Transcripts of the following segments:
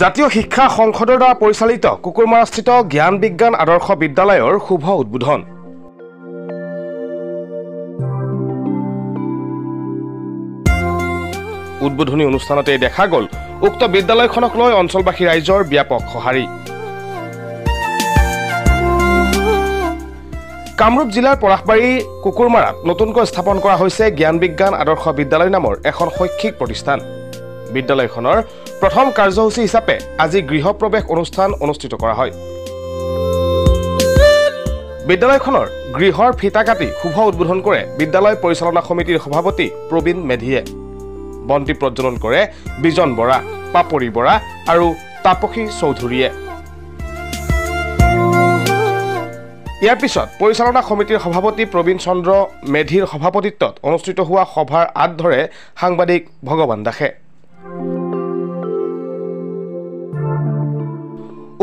জাতীয় শিক্ষা সংসদৰ দ্বাৰা পৰিচালিত কুকুৰমাৰাস্থিত জ্ঞান বিজ্ঞান আদৰ্শ বিদ্যালয়ৰ শুভ উদ্বোধন। উদ্বোধনী অনুষ্ঠানতে দেখা গ'ল উক্ত বিদ্যালয়খনক লৈ অঞ্চলবাসী ৰাইজৰ ব্যাপক সঁহাৰি। কামৰূপ জিলাৰ পলাশবাৰী কুকুৰমাৰাত নতুনকৈ স্থাপন কৰা হৈছে জ্ঞান বিজ্ঞান আদৰ্শ বিদ্যালয় নামৰ এখন শৈক্ষিক প্ৰতিষ্ঠান। বিদ্যালয়খনৰ প্ৰথম কাৰ্যসূচী হিচাপে আজি গৃহপ্ৰৱেশ অনুষ্ঠান অনুষ্ঠিত কৰা হয়। বিদ্যালয়খনৰ গৃহৰ ফিতা কাটি শুভ উদ্বোধন কৰে বিদ্যালয় পৰিচালনা সমিতিৰ সভাপতি প্ৰবীণ মেধিয়ে। বন্তি প্ৰজ্বলন কৰে বিজন বৰা, পাপৰি বৰা আৰু তাপসী চৌধুৰীয়ে। ইয়াৰ পিছত পৰিচালনা সমিতিৰ সভাপতি প্ৰবীণ চন্দ্ৰ মেধিৰ সভাপতিত্বত অনুষ্ঠিত হোৱা সভাৰ আঁত ধৰে সাংবাদিক ভগৱান দাসে।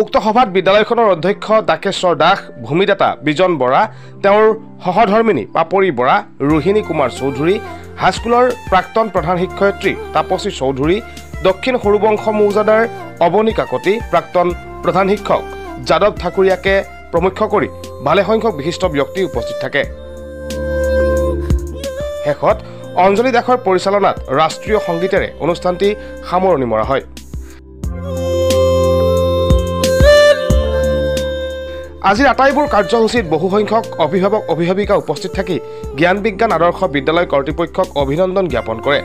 উক্ত সভাত বিদ্যালয়খনৰ অধ্যক্ষ ডাকেশ্বৰ দাস, ভূমিদাতা বিজন বৰা, তেওঁৰ সহধৰ্মিনী পাপৰি বৰা, ৰোহিণী কুমাৰ চৌধুৰী, হাইস্কুলৰ প্ৰাক্তন প্ৰধান শিক্ষয়িত্ৰী তাপসী চৌধুৰী, দক্ষিণ সৰুবংশ মৌজাদাৰ অৱনী কাকতি, প্ৰাক্তন প্ৰধান শিক্ষক যাদৱ ঠাকুৰীয়াকে প্ৰমুখ কৰি ভালেসংখ্যক বিশিষ্ট ব্যক্তি উপস্থিত থাকে। শেষত অঞ্জলি দাসৰ পৰিচালনাত ৰাষ্ট্ৰীয় সংগীতেৰে অনুষ্ঠানটি সামৰণি মৰা হয়। আজিৰ আটাইবোৰ কাৰ্যসূচীত বহুসংখ্যক অভিভাৱক অভিভাৱিকা উপস্থিত থাকি জ্ঞান বিজ্ঞান আদৰ্শ বিদ্যালয় কৰ্তৃপক্ষক অভিনন্দন জ্ঞাপন কৰে,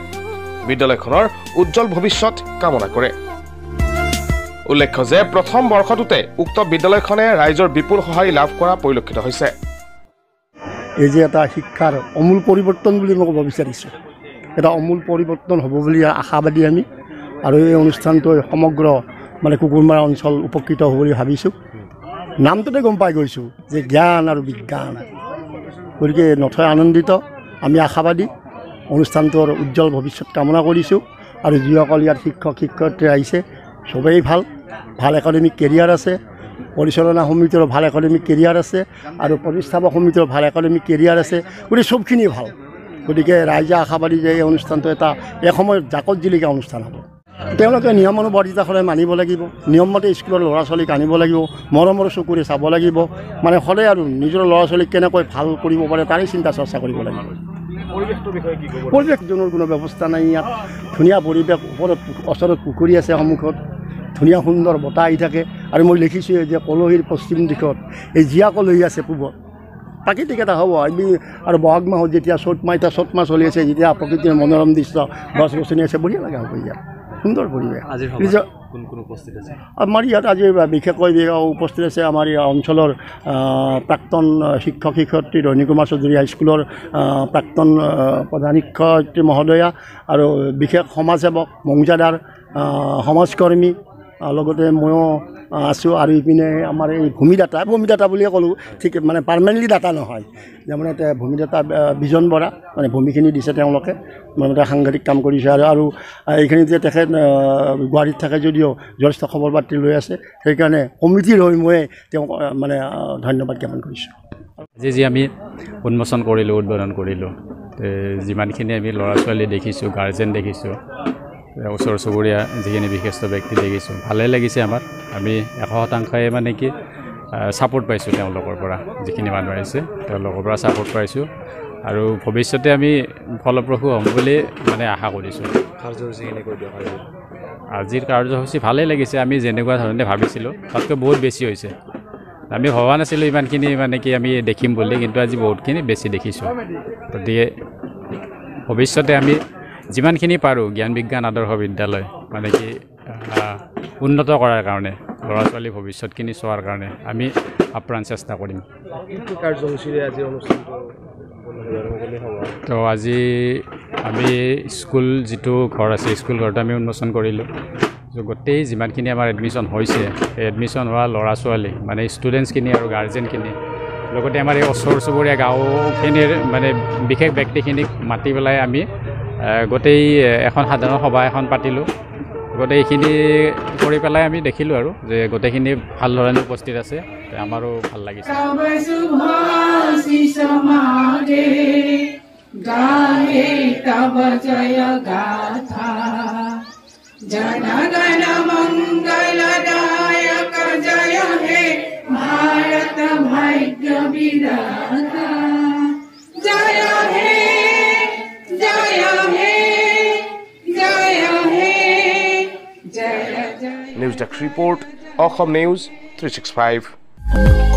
বিদ্যালয়খনৰ উজ্জ্বল ভৱিষ্যত কামনা কৰে। উল্লেখ্য যে প্ৰথম বৰ্ষটোতে উক্ত বিদ্যালয়খনে ৰাইজৰ বিপুল সঁহাৰি লাভ কৰা পৰিলক্ষিত হৈছে। এই যে এটা শিক্ষাৰ অমূল পৰিৱৰ্তন বুলি মই ক'ব বিচাৰিছোঁ, এটা অমূল পৰিৱৰ্তন হ'ব বুলি আশাবাদী আমি, আৰু এই অনুষ্ঠানটোৱে সমগ্ৰ কুকুৰমাৰা অঞ্চল উপকৃত হ'ব বুলি ভাবিছোঁ। নামটোতে গম পাই গৈছোঁ যে জ্ঞান আৰু বিজ্ঞান, গতিকে নথৈ আনন্দিত। আমি আশাবাদী, অনুষ্ঠানটোৰ উজ্জ্বল ভৱিষ্যত কামনা কৰিছোঁ। আৰু যিসকল ইয়াত শিক্ষক শিক্ষয়িত্ৰী আহিছে চবেই ভাল একাডেমিক কেৰিয়াৰ আছে, পৰিচালনা সমিতিৰো ভাল একাডেমিক কেৰিয়াৰ আছে, আৰু প্ৰতিষ্ঠাপক সমিতিৰো ভাল একাডেমিক কেৰিয়াৰ আছে। গতিকে চবখিনি ভাল। গতিকে ৰাইজে আশাবাদী যে এই অনুষ্ঠানটো এটা এসময়ত জাকত জিলিকা অনুষ্ঠান হ'ব। তেওঁলোকে নিয়মানুবৰ্তিতা সদায় মানিব লাগিব, নিয়মমতে স্কুলৰ ল'ৰা ছোৱালীক আনিব লাগিব, মৰমৰ চকুৰে চাব লাগিব, সদায় আৰু নিজৰ ল'ৰা ছোৱালীক কেনেকৈ ভাল কৰিব পাৰে তাৰে চিন্তা চৰ্চা কৰিব লাগিব। পৰিৱেশজনৰ কোনো ব্যৱস্থা নাই ইয়াত। ধুনীয়া পৰিৱেশ, ওচৰত পুখুৰী আছে, সন্মুখত ধুনীয়া সুন্দৰ বতাহ আহি থাকে। আৰু মই দেখিছোঁ যে কলহীৰ পশ্চিম দিশত এই জীয়া কলহী আছে পূবত, প্ৰাকৃতিক এটা হ'ব। আৰু বহাগ মাহত যেতিয়া চ'ত মাহ চলি আছে, যেতিয়া প্ৰকৃতিৰ মনোৰম দৃশ্য, গছ গছনি আছে, বঢ়িয়া লগা হ'ব ইয়াত, সুন্দৰ পৰিৱেশ। আমাৰ ইয়াত আজি বিশেষকৈ উপস্থিত আছে আমাৰ এই অঞ্চলৰ প্ৰাক্তন শিক্ষক শিক্ষয়িত্ৰী ৰোহিণী কুমাৰ চৌধুৰী, হাইস্কুলৰ প্ৰাক্তন প্ৰধান শিক্ষয়িত্ৰী মহোদয়া, আৰু বিশেষ সমাজসেৱক মৌজাদাৰ, সমাজকৰ্মী, লগতে ময়ো আছোঁ। আৰু ইপিনে আমাৰ এই ভূমিদাতা বুলিয়ে ক'লোঁ, ঠিক পাৰ্মানেণ্টলি দাতা নহয়, ভূমিদাতা বিজন বৰা, ভূমিখিনি দিছে তেওঁলোকে, সাংঘাতিক কাম কৰিছে। আৰু এইখিনিত যে তেখেত গুৱাহাটীত থাকে যদিও যথেষ্ট খবৰ পাতি লৈ আছে, সেইকাৰণে কমিটিৰ হৈ মই তেওঁক ধন্যবাদ জ্ঞাপন কৰিছোঁ। আজি আমি উদ্বোধন কৰিলোঁ, যিমানখিনি আমি ল'ৰা ছোৱালী দেখিছোঁ, গাৰ্জেন দেখিছোঁ, ওচৰ চুবুৰীয়া যিখিনি বিশিষ্ট ব্যক্তি দেখিছোঁ, ভালেই লাগিছে আমাৰ। আমি 100% কি ছাপোৰ্ট পাইছোঁ তেওঁলোকৰ পৰা, যিখিনি মানুহ আহিছে তেওঁলোকৰ পৰা ছাপোৰ্ট পাইছোঁ। আৰু ভৱিষ্যতে আমি ফলপ্ৰসূ হ'ম বুলি আশা কৰিছোঁ। আজিৰ কাৰ্যসূচী ভালেই লাগিছে। আমি যেনেকুৱা ধৰণে ভাবিছিলোঁ তাতকৈ বহুত বেছি হৈছে। আমি ভবা নাছিলোঁ ইমানখিনি কি আমি দেখিম বুলি, কিন্তু আজি বহুতখিনি বেছি দেখিছোঁ। গতিকে ভৱিষ্যতে আমি যিমানখিনি পাৰোঁ জ্ঞান বিজ্ঞান আদৰ্শ বিদ্যালয় কি উন্নত কৰাৰ কাৰণে, ল'ৰা ছোৱালীৰ ভৱিষ্যতখিনি চোৱাৰ কাৰণে আমি আপ্ৰাণ চেষ্টা কৰিম। তো আজি আমি স্কুল যিটো ঘৰ আছে, স্কুল ঘৰটো আমি উন্মোচন কৰিলোঁ। গোটেই যিমানখিনি আমাৰ এডমিশ্যন হৈছে, সেই এডমিশ্যন হোৱা ল'ৰা ছোৱালী ষ্টুডেণ্টছখিনি আৰু গাৰ্জেনখিনি, লগতে আমাৰ এই ওচৰ চুবুৰীয়া গাঁওখিনিৰ বিশেষ ব্যক্তিখিনিক মাতি পেলাই আমি গোটেই এখন সাধাৰণ সভা এখন পাতিলোঁ। গোটেইখিনি কৰি পেলাই আমি দেখিলোঁ আৰু যে গোটেইখিনি ভাল ধৰণে উপস্থিত আছে, আমাৰো ভাল লাগিছে। जनगण मंगल विधाता जय हे जय हे जय हे जय जय News Desk Report, Ocham News 365.